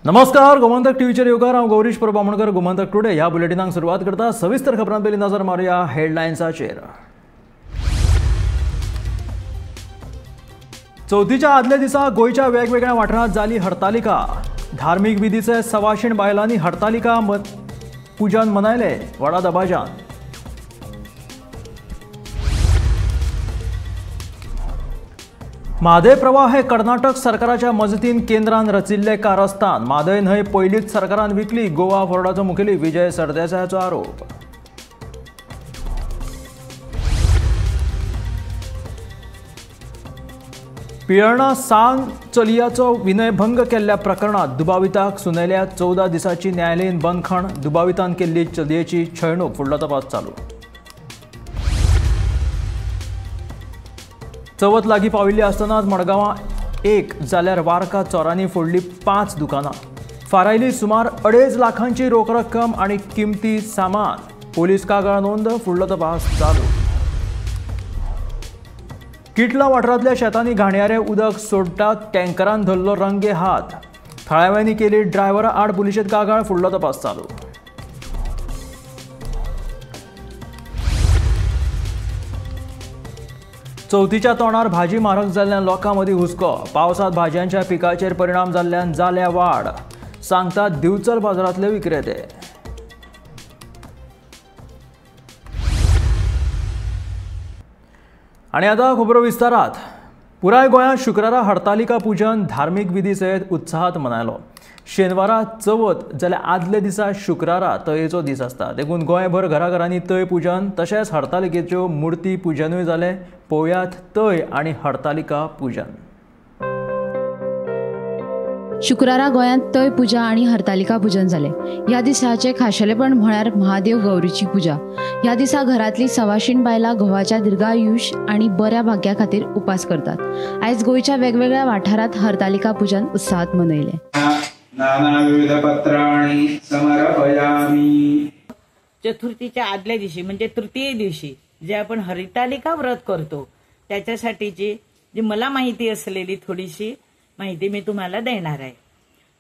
नमस्कार, गोमंतक टीव्हीचेर येवकार हांव गौरीश प्रभामणकर. गोमंतक टुडे ह्या बुलेटिनाक सुरवात करता. सविस्तर खबरां पयलीं नजर मारुया हेडलायन्साचेर. चवथीच्या आदल्या दिसा गोंयच्या वेगवेगळ्या वाठारांत जाली हरतालिका. धार्मीक विधीचे सवाशीण बायलांनी हरतालिका पुजन मनयले व्हडा दबाज्यान. म्हादय प्रवाह हे कर्नाटक सरकाराच्या मजतीन केंद्रान रचिल्ले कारस्थान. म्हादय न्हंय पयलींच सरकारान विकली. गोवा बोर्डाचो मुखेली विजय सरदेसायाचो आरोप. पियळणा सांग चलयाचो विनयभंग केल्ल्या प्रकरणात दुबाविताक सुनयल्या 14 दिसांची न्यायालयीन बंदखण. दुबावितान केल्ली चलयेची छळणूक. फुडलो तपास चालू. चवथ लागीं पाविल्ली आसतनाच मडगांवां 1 जाल्यार वारका चोरांनी फोडली 5 दुकानां. फारायली सुमार 2.5 लाखांची रोख रक्कम आनी किमती सामान. पोलीस कागाळ नोंद. फुडलो तपास चालू. किटला वाठारांतल्या शेतांनी घाणयारे उदक सोडटात. टँकरान धरलो रंगे हात. थळाव्यांनी केली ड्रायव्हरा आड पुलिशेंत कागाळ. फुडलो तपास चालू. चवथीच्या तोंडार भाजी म्हारग जाल्ल्यान लोकां मदीं हुस्को. पावसांत भाजयांच्या पिकाचेर परिणाम जाल्ल्यान जाल्या वाड, सांगतात दिवचल बाजारांतले विक्रेते. आनी आतां खबरो विस्तारात. पुराय गोंयांत शुक्रारा हरतालिका पुजन धार्मीक विधी सयत उत्साहात मनयलो. शेनवारा चवथ जाल्यार आदले दिसा शुक्रारा तयेचो दीस आसता. देखून गोंयभर घराघरांनी तय पुजन तशेंच हरतालिकेच्यो मुर्ती पुजनूय जाले. पळोवयात तय आनी हरतालिका पुजन. शुक्रारा गोंयांत तय पुजा आनी हरतालिका पुजन जालें. ह्या दिसाचें खाशेलेपण म्हळ्यार महादेव गौरीची पुजा. ह्या दिसा घरांतली सवाशीण बायलां घोवाच्या दीर्घायुश्य आनी बऱ्या भाग्या खातीर उपास करतात. आयज गोंयच्या वेगवेगळ्या वाठारांत हरतालिका पुजन उत्साहात मनयलें. नानाविध पत्राणि समर्पयामि. चतुर्थीच्या आदल्या दिवशी म्हणजे तृतीय दिवशी जे आपण हरितालिका व्रत करतो त्याच्यासाठीची जी मला माहिती असलेली थोडीशी माहिती मी तुम्हाला देणार आहे.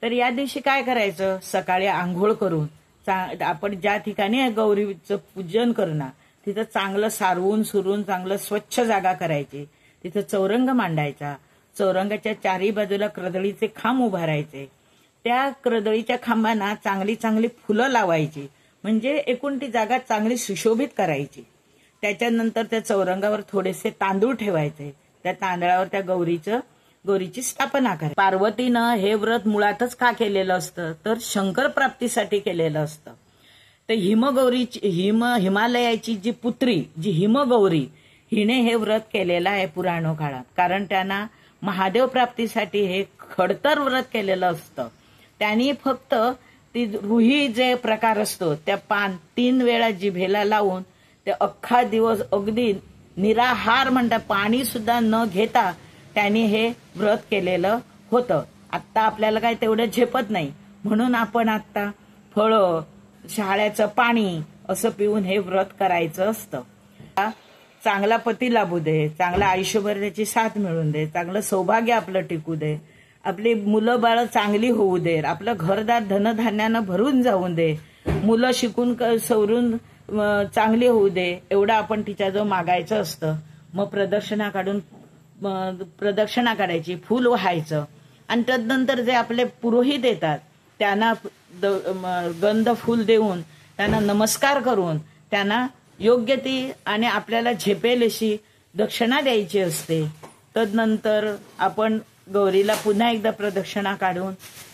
तर या दिवशी काय करायचं, सकाळी आंघोळ करून आपण ज्या ठिकाणी गौरीचं पूजन करणार तिथं चांगलं सारवून सुरून चांगलं स्वच्छ जागा करायची. तिथं चौरंग मांडायचा. चौरंगाच्या चारी बाजूला कर्दळीचे खांब उभारायचे. त्या कर्दळीच्या खांबांना चांगली चांगली फुलं लावायची म्हणजे एकूण ती जागा चांगली सुशोभित करायची. त्याच्यानंतर त्या चौरंगावर थोडेसे तांदूळ ठेवायचे. त्या तांदळावर त्या गौरीची स्थापना करायची. पार्वतीनं हे व्रत मुळातच का केलेलं असतं तर शंकर प्राप्तीसाठी केलेलं असतं. तर हिमालयाची जी पुत्री जी हिमगौरी हिने हे व्रत केलेलं आहे पुराणो काळात. कारण त्यांना महादेव प्राप्तीसाठी हे खडतर व्रत केलेलं असतं. त्यांनी फक्त ती रुही जे प्रकार असतो त्या 3 वेळा जिभेला लावून ते अख्खा दिवस अगदी निराहार म्हणतात पाणी सुद्धा न घेता त्यांनी हे व्रत केलेलं होतं. आत्ता आपल्याला काय तेवढं झेपत नाही म्हणून आपण आत्ता फळं शहाळ्याचं पाणी असं पिऊन हे व्रत करायचं असतं. चांगला पती लाभू दे, चांगलं आयुष्यभर त्याची साथ मिळून दे, चांगलं सौभाग्य आपलं टिकू दे, आपली मुलं बाळ चांगली होऊ दे, आपलं घरदार धनधान्यानं भरून जाऊ दे, मुलं शिकून सवरून चांगली होऊ दे एवढं आपण तिच्याजवळ मागायचं असतं. मग प्रदक्षिणा काढायची, फूल व्हायचं आणि तदनंतर जे आपले पुरोहित येतात त्यांना गंध फूल देऊन त्यांना नमस्कार करून त्यांना योग्य ती आणि आपल्याला झेपेल अशी दक्षिणा द्यायची असते. तदनंतर आपण गौरीला पुन्हा एकदा प्रदक्षिणा काढून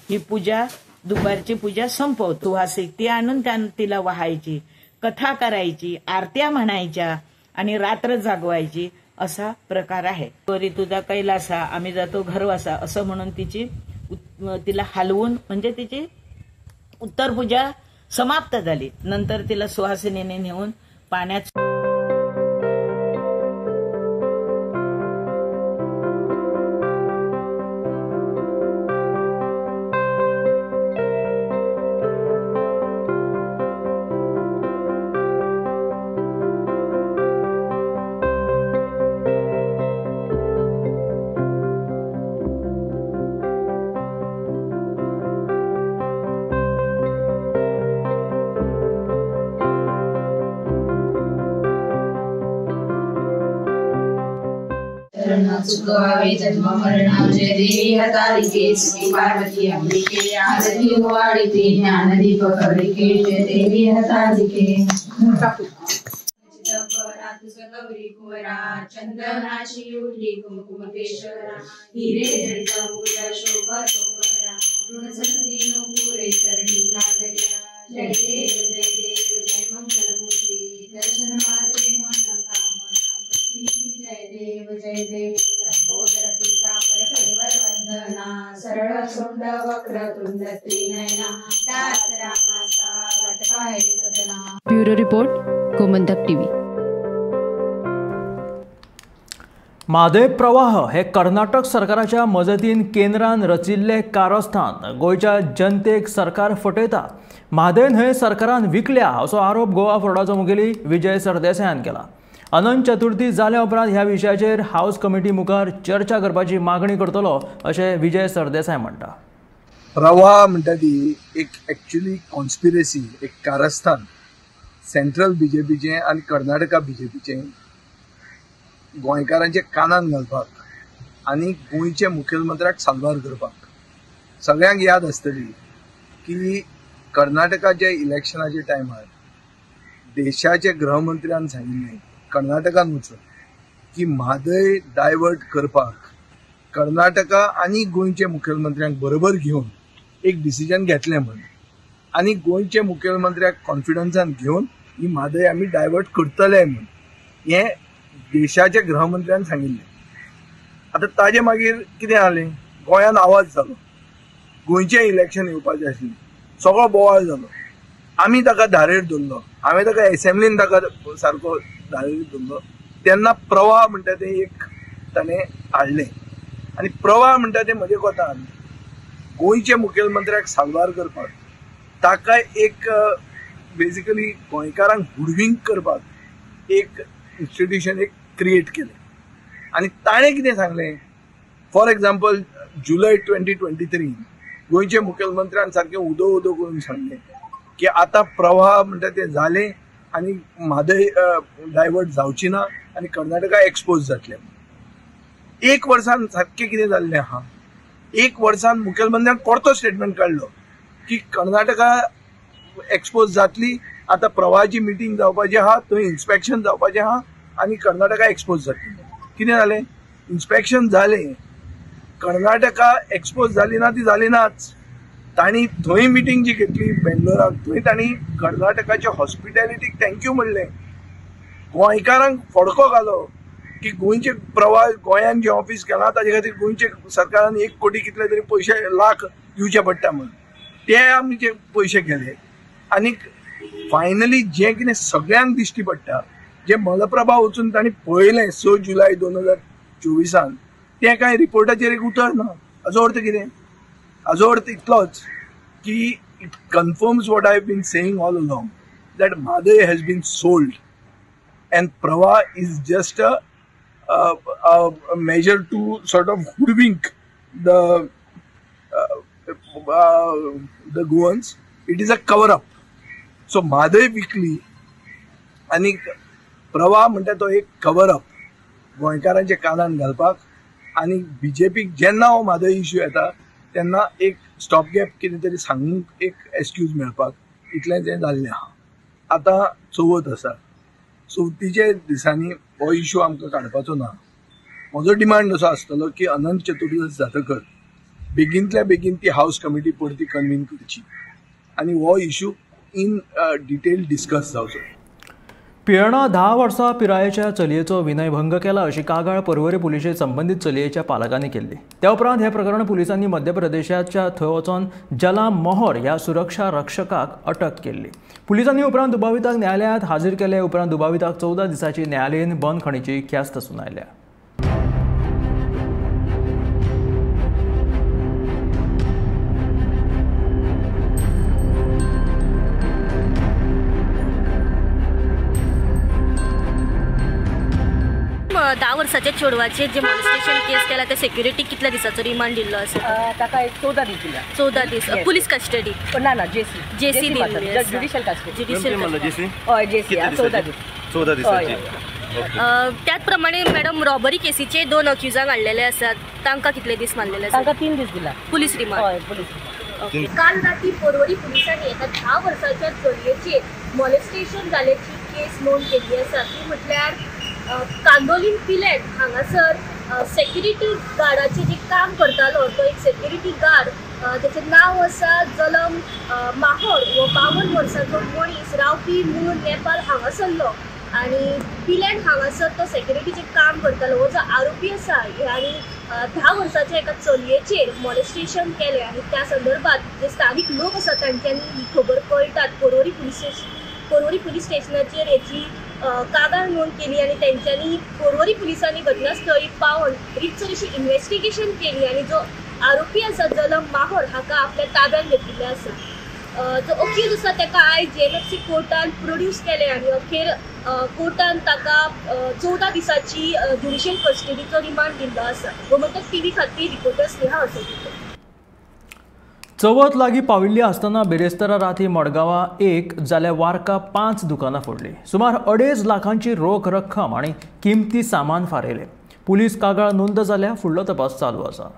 ही पूजा दुपारची पूजा संपवतो. सुवासिक ती आणून तिला वाहायची, कथा करायची, आरत्या म्हणायच्या आणि रात्र जागवायची असा प्रकार आहे. गौरी तुझा कैलासा आम्ही जातो घरवासा असं म्हणून तिला हलवून म्हणजे तिची उत्तर पूजा समाप्त झाली. नंतर तिला सुहासिनीने नेऊन पाण्यात न चुकवावे जन्म मरण जय देवी हरतालिके श्री पार्वती अंबिके आरती वाढीते ज्ञानदीप करिके जय देवी हरतालिके गौरी कुवरा चंदनाची उठली कुंकुम केशरा हिरे जडित मुकुट शोभा शोभरा ऋण संधी पुरे चरणी हादर्या जय देव जय मंगलमूर्ती दर्शन मात्रे मन कामना पृथ्वी जय देव लंबोदर पीतांबर परिवर वंदना सरळ सोंड वक्र तुंड त्रिनयना दास रामाचा वटपाय सदना. Bureau report Gomantak TV. Mhadei प्रवाह हे कर्नाटक सरकाराच्या मजतीन केंद्रान रचिल्ले कारस्थान गोंयच्या जनतेक सरकार फटयता. म्हादय न्हंय सरकारान विकल्या असो आरोप गोवा फोर्डाचो मुखेली विजय सरदेसायान केला. अनंत चतुर्थी जाल्या उपरांत ह्या विशयाचेर हाऊस कमिटी मुखार चर्चा करपाची मागणी करतलो अशें विजय सरदेसाय म्हणटा. प्रवाह म्हणटा ती एक एक्चुअली कॉन्स्पिरसी, एक कारस्थान सेंट्रल बीजेपीचें आनी कर्नाटका बीजेपीचें गोंयकारांचे कानान घालपाक आनी गोंयचे मुखेलमंत्र्याक साल्वार करपाक. सगळ्यांक याद आसतली की कर्नाटकाच्या इलेक्शनाच्या टायमार देशाचे गृहमंत्र्यान सांगिल्लें कर्नाटकान वचून की म्हादय डायवर्ट करपाक कर्नाटका आनी गोंयचे मुखेलमंत्र्यांक बरोबर घेवन एक डिसिजन घेतलें म्हण. आनी गोंयचे मुखेलमंत्र्याक कॉन्फिडन्सान घेवन ही म्हादय आमी डायवर्ट करतले म्हण हें देशाच्या गृहमंत्र्यान सांगिल्लें. आतां ताजे मागीर कितें जालें, गोंयान आवाज जालो, गोंयचें इलेक्शन येवपाचें आशिल्लें, सगळो बोवाळ जालो. आमी ताका धारेर धरलो, हांवें ताका एसेंब्लीन ताका सारको धारेर धरलो. तेन्ना प्रवाह म्हणटा तें एक ताणें हाडलें आनी प्रवाह म्हणटा तें म्हजे कोतान गोंयचे मुखेलमंत्र्याक साल्वार करपाक, ताका एक बेजिकली गोंयकारांक हुडवींक करपाक एक इन्स्टिट्यूशन एक क्रिएट केलें. आनी ताणें कितें सांगलें, फॉर एग्जाम्पल जुलय 2023 गोंयचे मुखेलमंत्र्यान सारकें उदो उदो करून सांगलें की आतां प्रवाह म्हणटा तें जालें आनी म्हादय डायवर्ट जावची ना आनी कर्नाटका एक्सपोज जातलें. एक वर्सान सारकें कितें जाल्लें आहा, एक वर्सान मुखेलमंत्र्यान परतो स्टेटमेंट काडलो की कर्नाटका एक्सपोज जातली, आतां प्रवाहाची मिटींग जावपाची आहा, थंय इन्स्पेक्शन जावपाचें आहा आनी कर्नाटका एक्सपोज जातली. कितें जालें, इन्स्पेक्शन जालें, कर्नाटका एक्सपोज जाली ना ती जाली नाच. तांणी थंय मिटींग जी घेतली बेंगलोराक, थंय तांणी कर्नाटकाच्या हॉस्पिटॅलिटीक थँक्यू म्हणलें, गोंयकारांक फडको घालो की गोंयचे प्रवाह गोंयान जें ऑफीस केलां ताजे खातीर गोंयचे सरकारान 1 कोटी कितले तरी पयशे लाख दिवचे पडटा म्हण ते आमचे पयशे गेले. आनी फायनली जें कितें सगळ्यांक दिश्टी पडटा, जें मलप्रभा वचून तांणी पळयलें 6 जुलय 2024 तें कांय रिपोर्टाचेर एक उतर ना. हाजो अर्थ कितें, हाजो अर्थ इतलोच की it confirms what I have been saying all along that Mhadei has been sold and Prava is just a measure to sort of hoodwink the Goans. It is a cover up. So Madhay weekly आणि Prava म्हणटा तो एक cover up गोंयकारांचे कानान घालपाक आणि बीजेपीक जेन्ना हो Mhadei issue येता तेन्ना एक स्टॉप गॅप कितें तरी सांगूंक एक एक्सक्यूज मेळपाक इतलेंच हें जाल्लें आहा. आतां चवथ आसा, चवथीच्या दिसांनी हो इश्यू आमकां काडपाचो ना. म्हजो डिमांड असो आसतलो की अनंत चतुर्दशी जातकर बेगींतल्या बेगीन ती हाऊस कमिटी परती कन्वीन करची आनी हो इश्यू इन डिटेल डिस्कस जावचो. पियेणा 10 वर्सां पिरायेच्या चलयेचो विनयभंग केला अशी कागाळ पर्वरी पुलिशे संबंधित चलयेच्या पालकांनी केल्ली. त्या उपरांत हे प्रकरण पुलिसांनी मध्य प्रदेशाच्या थंय वचून जलाम मोहर ह्या सुरक्षा रक्षकाक अटक केल्ली. पुलिसांनी उपरांत दुबाविताक न्यायालयांत हाजीर केले. उपरांत दुबाविताक 14 दिसांची न्यायालयीन बंद खणीची ख्यास्त सुनायल्या. दहा वर्षाच्या चेडवाचे जे मॉलेस्टेशन केस केला त्या सिक्युरिटी कितल्या दिसाचो रिमांड दिल्लो आसा? ताका एक 14 दीस दिला. 14 दीस पुलीस कस्टडी ना जेसी दिल्ली ज्युडिशियल कस्टडी. ज्युडिशियल हय जेसी 14 दीस. 14 दिसाची. त्याच प्रमाणे मॅडम रॉबरी केसीचे 2 अक्युजांक हाडलेले आसात, तांकां कितले दीस मारलेले आसात? तांकां 3 दीस दिला पुलीस रिमांड. काल रात्री परवरी पोलिसांनी एका 10 वर्साच्या चलयेचेर मॉलेस्टेशन जाल्याची केस नोंद केली आसा. ती म्हटल्यार कांदोलीम पिलेट हांगासर सेक्युरिटी गार्डाचे जे काम करतालो तो एक सेक्युरिटी गार्ड, त्याचें नांव आसा जलम माहोड हो 52 वर्सांचो मनीस रावपी मूळ नेपाल हांगासरलो आनी पिलेट हांगासर तो सेक्युरिटीचें काम करतालो. हो जो आरोपी आसा आनी 10 वर्साच्या एका चलयेचेर मॉलेस्टेशन केलें आनी त्या संदर्भात जे स्थानिक लोक आसा तांच्यांनी ही खबर कळटात परवरी पुलीस स्टेशनाचेर हेची कागाळ नोंद केली आनी तेंच्यांनी परवरी पुलिसांनी घटनास्थळी पावन रितसर अशी इन्व्हेस्टिगेशन केली आनी जो आरोपी आसा जलम माहोड हाका आपल्या ताब्यात घेतिल्ले आसा. जो अक्यूज आसा ताका आयज JMFC कोर्टान प्रोड्यूस केले आनी अखेर कोर्टान ताका 14 दिसाची ज्युडिशियल कस्टडीचो रिमांड दिल्लो आसा. गोमंतक TV खातीर रिपोर्टर स्नेहा असोगीकर. चवथ लागीं पाविल्ली आसतना बेरेस्तारा राती मडगांवां 1 जाल्यार वार्का 5 दुकानां फोडली. सुमार 2.5 लाखांची रोख रक्कम आनी किमती सामान फारयले. पुलीस कागाळ नोंद जाल्या फुडलो तपास चालू आसा.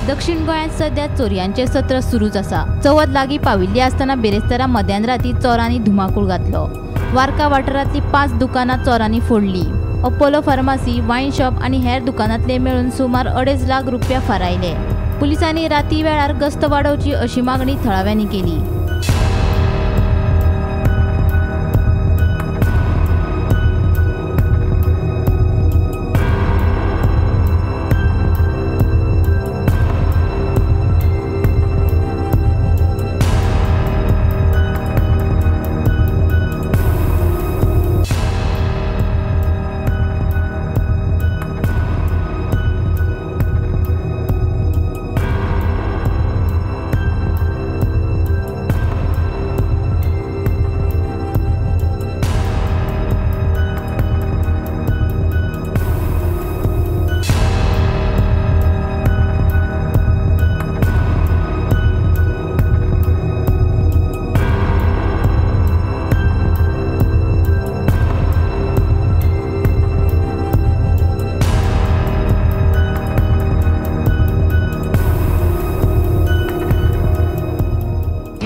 दक्षिण गोंयांत सध्या चोरयांचें सत्र सुरूच आसा. चवथ लागीं पाविल्ली आसतना बेरेस्तारा मध्यान राती चोरांनी धुमाकूळ घातलो. वार्का वाठारांतली 5 दुकानां चोरांनी फोडली. अपोलो फार्मासी, वायन शॉप आनी हेर दुकानांतले मेळून सुमार 2.5 लाख रुपया फारायले. पुलिसांनी राती वेळार गस्त वाडोवची अशी मागणी थळाव्यांनी केली.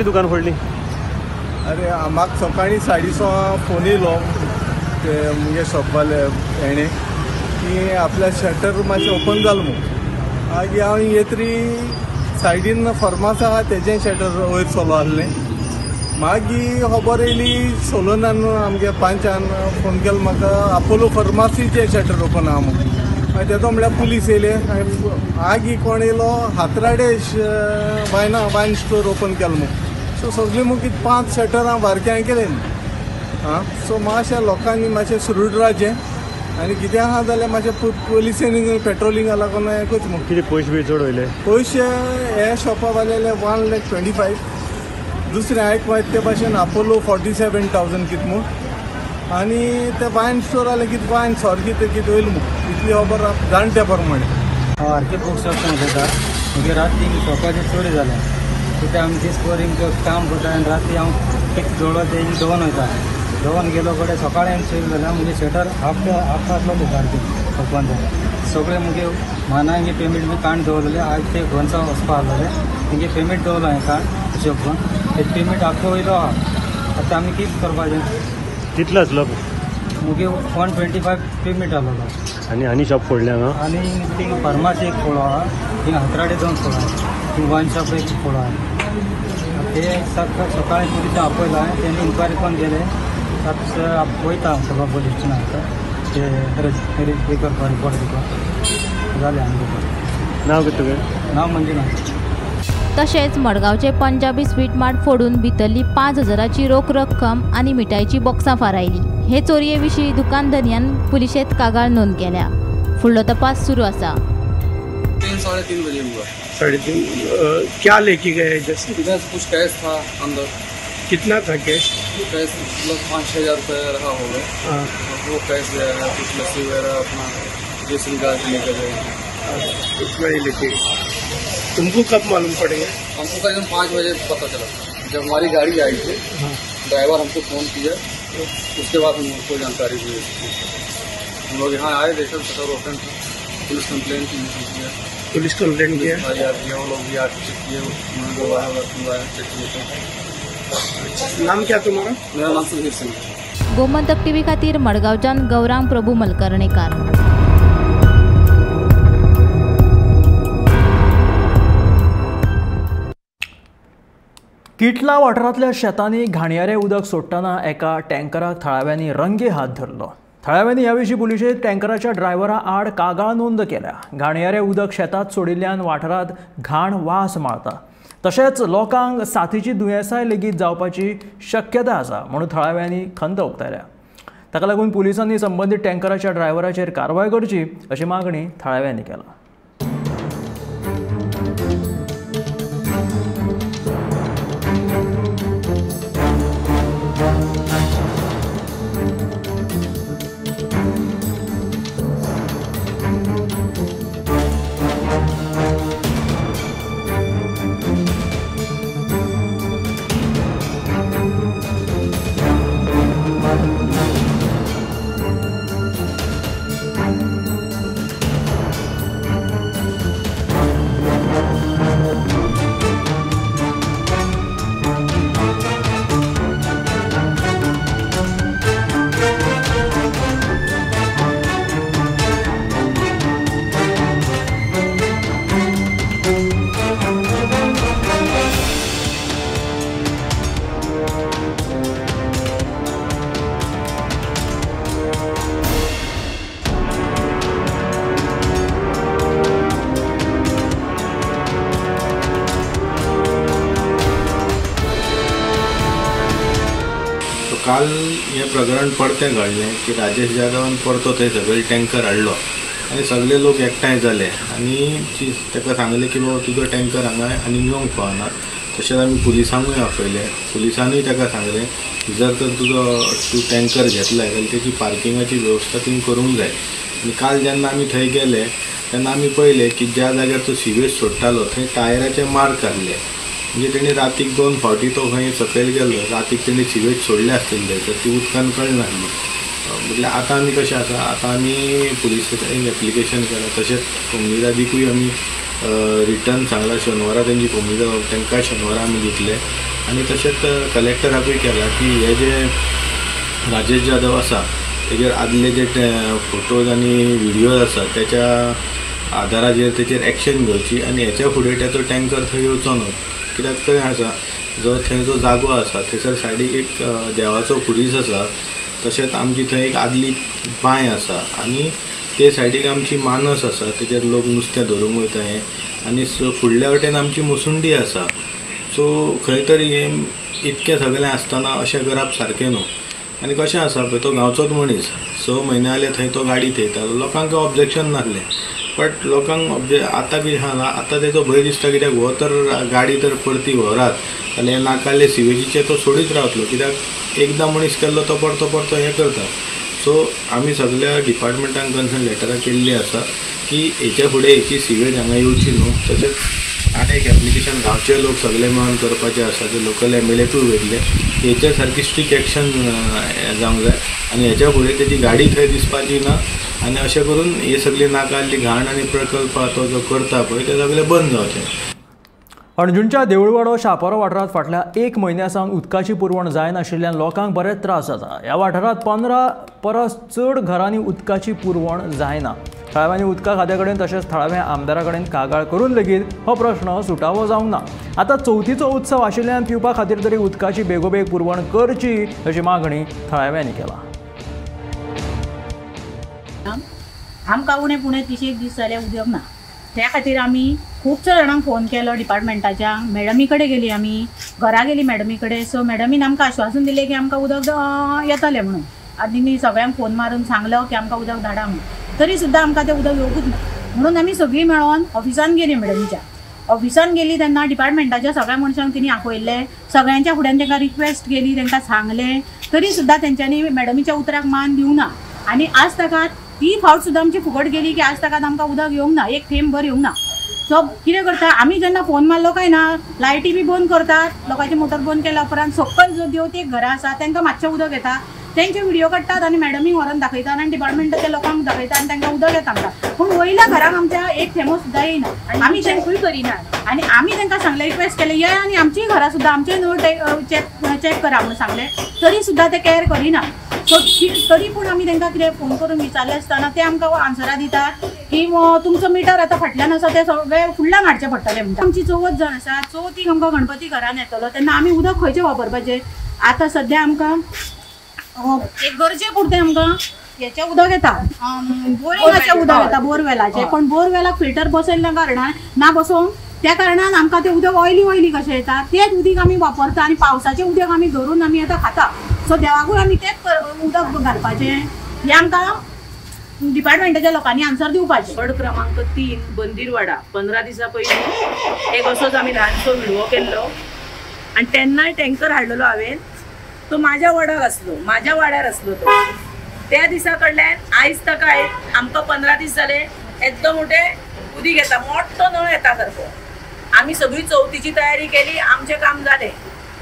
दुकान फोडली? अरे म्हाका सकाळी 6:30 फोन येयलो ते मुगे शॉपवाले हेणे की आपल्या शटर मातशें ओपन जाल म्हणून. मागीर हांव येतरी सायडीन फर्मास आहा तेजें शटर वयर चलो आहलें. मागीर खबर येयली सोलोनान आमगे पंचान फोन केलो म्हाका अपोलो फार्मासीचें शटर ओपन आहा म्हणून. मागीर तेदो म्हळ्यार पुलीस येयले. मागीर कोण येयलो हातराडे वायन स्टोर ओपन केलो म्हणून. सो सगळीं मुगी 5 शटरां बारक्यां केले. सो मातशें लोकांनी मातशें सुरूड रावचें आनी कितें आहा जाल्यार मातशें पुलिसेन पेट्रोलिंगा लागून एकूच म्हणून. कितें पयशे बी चड वयले? पयशे हे शॉपा वालेले 1,25,000. दुसरें आयक ते भाशेन अपोलो 47,000 कितें म्हूण आनी ते वायन स्टोर जाल्यार कितें वायन सारकी ते कितें वयलें म्हणून इतली खबर जाणटे प्रमाणे. हांव आरके बुक शॉपान उलयतां. म्हगे राती शॉपाची चोरी जाल्या. कितें आमी दीस भर काम करता आनी राती हांव फिक्स दवरलो ते दवन वयता. दवन गेलो कडेन सकाळी हांवें चेक जाल्यार मुगे शटर हाफ आसलो सारकी ओपन जालें. सगळे मुगे मानांगे पेमेंट बी काण दवरलेले. आज ते गोंचा वचपा आहलोले तेंगे पेमेंट दवरलो हांवें काण हिशोब करून. ते पेमेंट आख्खो वयलो आहा. आतां आमी कितें करपाचें? कितलो आसलो? मुगे 125 पेमेंट आहलो. आनी शॉप फोडले हांगा? आनी थिंग फार्मासी एक फोडो आहा. थिंग हातराडे 2 फोडो आहा. थिंग वायन शॉप एक फोडो आहा. ते सकाळी पुलिस आपयलो हांवें. तेणी इन्क्वायरी करून गेले. वयता हांव सगळो पोलीस स्टेशनाक ते हे करपा रिपोर्ट दिवपा जालें आमी. नांव कितें तुगें? नांव मंजुनाथ. तशेंच मडगांवचे पंजाबी स्वीट मार्ट फोडून भितरली 5,000ची रोख रक्कम आनी मिठाईची बॉक्सां फारायली. हे चोरये विशीं दुकानदारान पुलिशेंत कागाळ नोंद केल्या. फुडलो तपास सुरू आसा. 3-3:30 बजे हुआ. 3:30. क्या लेके गए? जैसे कुछ कैश था अंदर. कितना था कैश? कैश मतलब 5-6 हज़ार रुपये रहा होगा. हाँ. वो कैश वगैरह कुछ लस्सी वगैरह अपना जैसे गाड़ी लेकर गए. उसमें ही लेके. तुमको कब मालूम पड़ेगा? हमको करीबन 5 बजे पता चला. जब हमारी गाड़ी आई थी ड्राइवर हमको फ़ोन किया उसके बाद हमको जानकारी दी. हम लोग यहाँ आए देखे सटर ओपन था, पुलिस कंप्लेंट की। पुलिस कंप्लेंट किया, वो लोग भी आके चेक किए, चेक किए। नाम क्या तुम्हारा? मेरा नाम सुधीर सिंह। गोमंतक टीव्ही खातीर मडगांवच्यान गौरांग प्रभू मलकर्णीकार। किटला वाठारांतल्या शेतांनी घाणयारें उदक सोडटाना एका टँकराक थळाव्यांनी रंगे हात धरलो। थळाव्यांनी ह्या विशीं पुलिशेन टँकराच्या ड्रायव्हरा आड कागाळ नोंद केल्या। घाणयारें उदक शेतांत सोडिल्ल्यान वाठारांत घाण वास मारता, तशेंच लोकांक साथीची दुयेंसाय लेगीत जावपाची शक्यताय आसा म्हणून थळाव्यांनी खंत उक्तायल्या। ताका लागून पुलिसांनी संबंदीत टँकराच्या ड्रायव्हराचेर कारवाय करची अशी मागणी थळाव्यांनी केला। काल हे प्रकरण परतें घडलें की राजेश जाधवान परतो थंय सगळे टँकर हाडलो आनी सगळे लोक एकठांय जाले आनी ताका सांगलें की बाबा तुजो टँकर हांगा आनी येवंक पावना। तशेंच आमी पुलिसांकूय आपयलें, पुलिसांनीय ताका सांगलें की जर तर तूं टँकर घेतलाय जाल्यार तेची पार्किंगाची वेवस्था तुवें करूंक जाय। आनी काल जेन्ना आमी थंय गेले तेन्ना आमी पळयलें की ज्या जाग्यार तो सिवेज सोडटालो थंय टायराचे मार्क आहले, म्हणजे तेणी रातीक 2 फावटी तो खंय सकयल गेल्लो, रातीक तेणी सिवेज सोडले आसतले तर ती उदकान कळनासली। म्हटल्यार आतां आमी कशें आसा, आतां आमी पुलिसांक एप्लिकेशन केलां, तशेंच उमेदवारीकूय आमी रिटर्न सांगला शेनवारा तेंची उमेदवार तांकां शेनवारा आमी दितले आनी तशेंच कलेक्टराकूय केला की हे जे राजेश जाधव आसा तेजेर आदले जे फोटोज आनी व्हिडियोज आसा त्याच्या आदाराचेर तेचेर एक्शन घेवची आनी हेच्या फुडें त्याचो टँकर थंय येवचो न्हू। कित्याक थंय आसा थंय जो जागो आसा थंयसर सायडीक एक देवाचो खुरीस आसा, तशेंच आमची थंय एक आदली बांय आसा आनी ते सायडीक आमची मानस आसा, तेचेर लोक नुस्तें धरूंक वयता हें आनी फुडल्या वटेन आमची मुसुंडी आसा। सो खंय तरी हें इतकें सगळें आसतना अशें करप सारकें न्हू। आनी कशें आसा पळय, तो गांवचोच मनीस 6 म्हयने जाले थंय तो गाडी थेयतालो, लोकांक ऑब्जेक्शन नासलें, बट लोकांक आतां कितें आसा, आतां तेजो भंय दिसता कित्याक हो तर गाडी तर परती व्हरात जाल्यार नाकाल्ले सिवेजीचे तो सोडीत रावतलो, कित्याक एकदां मनीस केल्लो तो परतो हें करता। सो आमी सगळ्या डिपार्टमेंटान कन्सर्न लेटरां केल्लीं आसा की हेच्या फुडें हेची सिवेज हांगा येवची न्हू। तशेंच आनी एक एप्लिकेशन गांवचे लोक सगळे मेळून करपाचें आसा, जे लोकल MLAकूय वयतले हेचेर सारकी स्ट्रिक्ट एक्शन जावंक जाय आनी हेच्या फुडें तेजी गाडी थंय दिसपाची ना आनी अशें करून हे सगळी नाकाल्ली घाण आनी प्रकल्प तो जो करता पळय ते सगळे बंद जावचे। अणजुणच्या देवळवाडो शापोरा वाठारांत फाटल्या 1 म्हयन्या सावन उदकाची पुरवण जायनाशिल्ल्यान लोकांक बरेच त्रास जाता। ह्या वाठारांत 15 परस चड घरांनी उदकाची पुरवण जायना। थळाव्यांनी उदका खात्या कडेन तशेंच थळाव्या आमदारा कडेन कागाळ करून लेगीत हो प्रश्न सुटावो जावंक ना। आतां चवथीचो उत्सव आशिल्ल्यान पिवपा खातीर तरी उदकाची बेगोबेग पुरवण करची अशी मागणी थळाव्यांनी केला। आमकां उणें पुणें 30 दीस जाले उदक ना, त्या खातीर आमी खुबशे जाणांक फोन केलो डिपार्टमेंटाच्या, मॅडमी कडेन गेली, आमी घरा गेली मॅडमी कडेन। सो मॅडमीन आमकां आश्वासन दिलें की आमकां उदक येतलें म्हणून, आनी मी सगळ्यांक फोन मारून सांगलो की आमकां उदक धाडा म्हणून, तरी सुद्दां आमकां तें उदक येवंकूच ना। म्हणून आमी सगळीं मेळोन ऑफिसान गेली, मॅडमीच्या ऑफिसान गेली तेन्ना डिपार्टमेंटाच्या सगळ्या मनशांक तिणी आपयल्लें, सगळ्यांच्या फुड्यान तांकां रिक्वेस्ट केली, तांकां सांगलें, तरी सुद्दां तेंच्यांनी मॅडमीच्या उतराक मान दिवं ना। आनी आज ताका 3 फावट सुद्दां आमची फुकट गेली की आज ताका आमकां उदक येवंक ना, एक थेंब भर येवंक ना। सो कितें करता आमी, जेन्ना फोन मारलो काय ना, लायटी बी बंद करतात, लोकांची मोटर बंद केल्या उपरांत सकयल जो देंवतेक घरां आसा तांकां मातशें उदक येता तेंचे व्हिडिओ काडटात आनी मॅडमीक व्हरून दाखयतात आनी डिपार्टमेंटाच्या लोकांक दाखयतात आनी तांकां उदक येता आमकां, पूण वयल्या घराक आमच्या एक थेंबो सुद्दां येयना आमी तेंकूय करिनात। आनी आमी तांकां सांगलें, रिक्वेस्ट केलें ये आनी आमचीय घरां सुद्दां आमचे नळ चॅक करा म्हणून सांगलें, तरी सुद्दां ते कॅर करिना। सो तरी पूण आमी तांकां कितें फोन करून विचारलें आसतना ते आमकां आन्सरां दितात की तुमचो मिटर आतां फाटल्यान आसा ते सगळें फुडल्यान हाडचें पडटलें म्हणटा। आमची 90 जाण आसा, चवथीक आमकां गणपती घरान येतलो तेन्ना आमी उदक खंयचें वापरपाचें? आतां सद्या आमकां एक गरजे पुरतें आमकां हेचें उदक येता, बोरिंगाचें उदक येता, बोरवेलाचें, पण बोरवेलाक फिल्टर बसयल्ल्या कारणान ना बसोवंक, त्या कारणान आमकां तें उदक ऑयली कशें येता, तेंच उदीक आमी वापरता आनी पावसाचें उदक आमी धरून आमी आतां खाता। सो देवाकूय आमी तेंच उदक घालपाचें हें आमकां डिपार्टमेंटाच्या लोकांनी आन्सर दिवपाचें। वॉर्ड क्रमांक 3 बंदीरवाडा 15 दिसां पयलीं एक असोच आमी ल्हानसो व्हिडिओ केल्लो आनी तेन्नाय टँकर हाडलेलो हांवें, तो म्हाज्या वॉर्डाक आसलो, म्हाज्या वाड्यार आसलो तो। त्या दिसा कडल्यान आयज ताका आमकां 15 दीस जाले एकदम मोठे उदीक येता, मोठो नळ येता सारको। आमी सगळी चवथीची तयारी केली, आमचें काम जालें,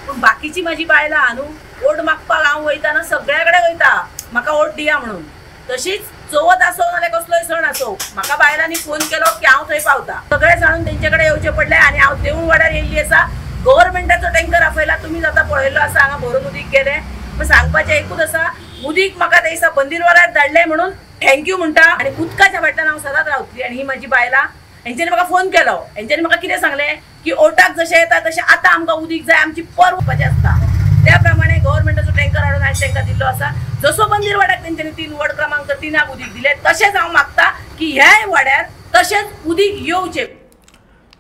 पूण बाकीची म्हाजी बायलां न्हू वोट मागपाक हांव वयताना सगळ्या कडेन वयता म्हाका वोट दिया म्हणून। तशीच चवथ आसो नाल्यार कसलोय सण आसो, म्हाका बायलांनी फोन केलो की हांव थंय पावता। सगळे जाणून तेंचे कडेन येवचें पडलें आनी हांव देऊळ वाड्यार येयल्ली आसा। गव्हर्मेंटाचो टँकर आपयला, तुमी आतां पळयल्लो आसा, हांगा भरून उदीक गेलें। पण सांगपाचें एकूच आसा, उदीक म्हाका ते दिसा बंदीरवाड्यार धाडलें म्हणून थँक्यू म्हणटा आनी उदकाच्या फाटल्यान हांव सदांच रावतली। आनी ही म्हाजी बायलां, हेंच्यांनी म्हाका फोन केलो, हेंच्यांनी म्हाका कितें सांगलें की ओटाक जशें येता तशें आतां आमकां उदीक जाय, आमची पर वचपाचें आसता। त्या प्रमाणे गव्हर्मेंटाचो टँकर हाडून आयज तांकां दिल्लो आसा। जसो बंदीरवाड्याक तेंच्यांनी 3 वॉर्ड क्रमांक 3 उदीक दिलें, तशेंच हांव मागता की ह्या वाड्यार तशेंच उदीक येवचें।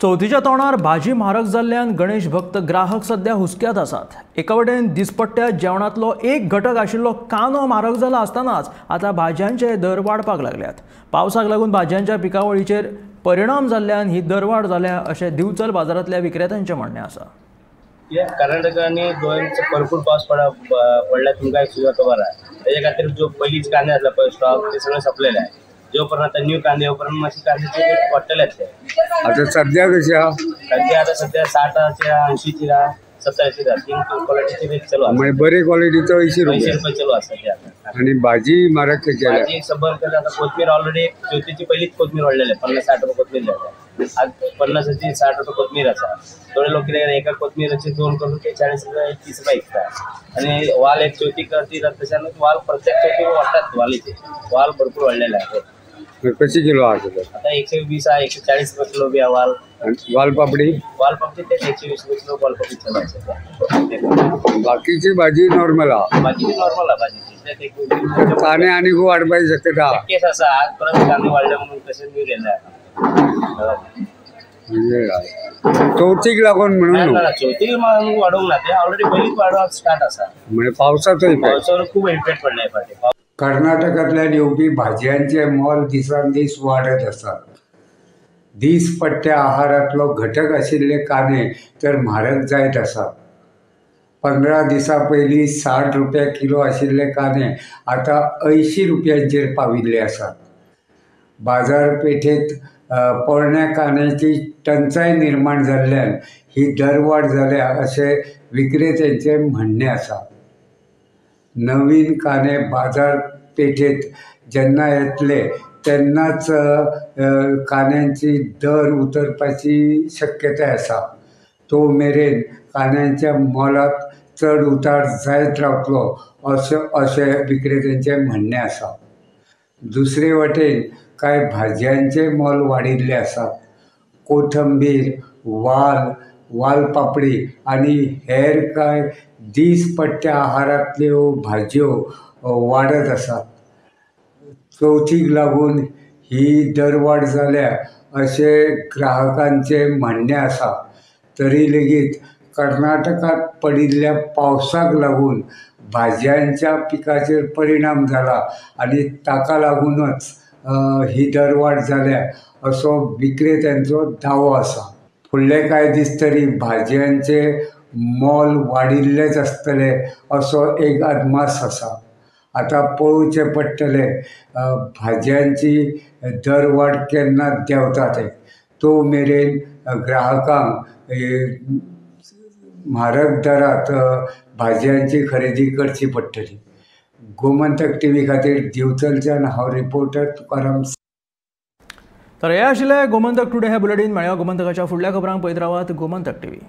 चवथीच्या तोंडार भाजी म्हारग जाल्ल्यान गणेश भक्त ग्राहक सध्या हुस्क्यात आसात। एका वटेन दिसपट्ट्या जेवणांतलो एक घटक आशिल्लो कांदो म्हारग जाला आसतनाच आतां भाजयांचे दर वाडपाक लागल्यात। पावसाक लागून भाजयांच्या पिकावळीचेर परिणाम जाल्ल्यान ही दरवाड जाल्या अशें दिवचल बाजारांतल्या विक्रेत्यांचें म्हणणें आसा। कर्नाटक आनी गोंयांत भरपूर पावस पडला, तुमकां एक सुद्दां खबर आहा। तेजे खातीर जो पयलींच कांदे आसला पळय स्टॉक ते सगळे सोंपलेले आहे। जो पर्यंत आता न्यू कांदे येवपर्यंत मातशे कांद्याचे रेट पडटलेच ते। आता सध्या कशी आहा? सध्या आता 60च्या 80ची 70ची 3 क्वालिटीचे रेट चालू आसा। म्हणजे बरी क्वालिटीचो 80 रुपये चालू आसा सध्या। आणि भाजी म्हारग कशी आहे? भाजी 100 केलं आता कोथमीर ऑलरेडी चवथीची पहिलीच कोथमीर वाढलेली आहे, 50-60 रुपये कोथमीर जाता। आज 50ची 60 रुपये कोथमीर आसा। थोडे लोक कितें एका कोथमीराचे 2 करून ते 40 रुपये 30 रुपये विकतात। आणि वाल एक चवथी करती तशान वाल प्रत्येक चवथी वाडटात, वालीचे वाल भरपूर वाढलेले आहे। कशी किलो आहे आता 120 आहे, 140 रुपये किलो बी वाल। वालपापडी ते 120 रुपये किलो वालपापडी चालू आहे। बाकीची भाजी नॉर्मल आहे, भाजी नॉर्मल आहे भाजीची। कांदे आणि वाढपाची शक्यता केस असा आजपर्यंत कांदे वाढले म्हणून तसेच मी गेले चवथीक लागून म्हणून चवथीक वाढवूंक ना, ते ऑलरेडी पहिलीच वाढवप स्टार्ट आसा। म्हणजे पावसाचो खूप इम्पॅक्ट पडला आहे फाटी। कर्नाटकांतल्यान येवपी भाजयांचे मोल दिसान दीस वाडत आसात। दिसपट्ट्या आहारांतलो घटक आशिल्ले कांदे तर म्हारग जायत आसात। 15 दिसां पयलीं 60 रुपया किलो आशिल्ले कांदे आतां 80 रुपयांचेर पाविल्ले आसात। बाजारपेठेत पोरण्या कांद्याची टंचाई निर्माण जाल्ल्यान ही दरवाड जाल्या अशें विक्रेत्यांचे म्हणणे आसा। नवीन कांदे बाजारपेठेत जेन्ना येतले तेन्नाच कांद्यांची दर उतरपाची शक्यताय आसा। तो मेरेन कांद्यांच्या मोलात चड उतार जायत रावतलो अशें विक्रेत्यांचे म्हणणे आसा। दुसरे वटेन कांय भाजयांचे मोल वाडिल्ले आसात। कोथंबीर, वालपापडी आनी हेर कांय दिसपट्ट्या आहारांतल्यो भाजयो वाडत आसात। चवथीक लागून ही दरवाड जाल्या अशें ग्राहकांचे म्हणणे आसा। तरी लेगीत कर्नाटकांत पडिल्ल्या पावसाक लागून भाजयांच्या पिकाचेर परिणाम जाला आनी ताका लागूनच ही दरवाड जाल्या असो विक्रेत्यांचो दावो आसा। फुडले कांय दीस तरी भाजयांचे मोल वाडिल्लेच आसतले असो एक अदमास आसा। आतां पळोवचें पडटलें भाजयांची दरवाड केन्ना देंवता तें। तो मेरेन ग्राहकांक म्हारग दरांत भाजयांची खरेदी करची पडटली। गोमंतक टीव्ही खातीर दिवचलच्यान हांव रिपोर्टर तुकाराम. तर हे आशिल्ले गोमंतक टुडे हे बुलेटीन. मेळया गोमंतकाच्या फुडल्या खबरांक पळयत रावात गोमंतक टीव्ही.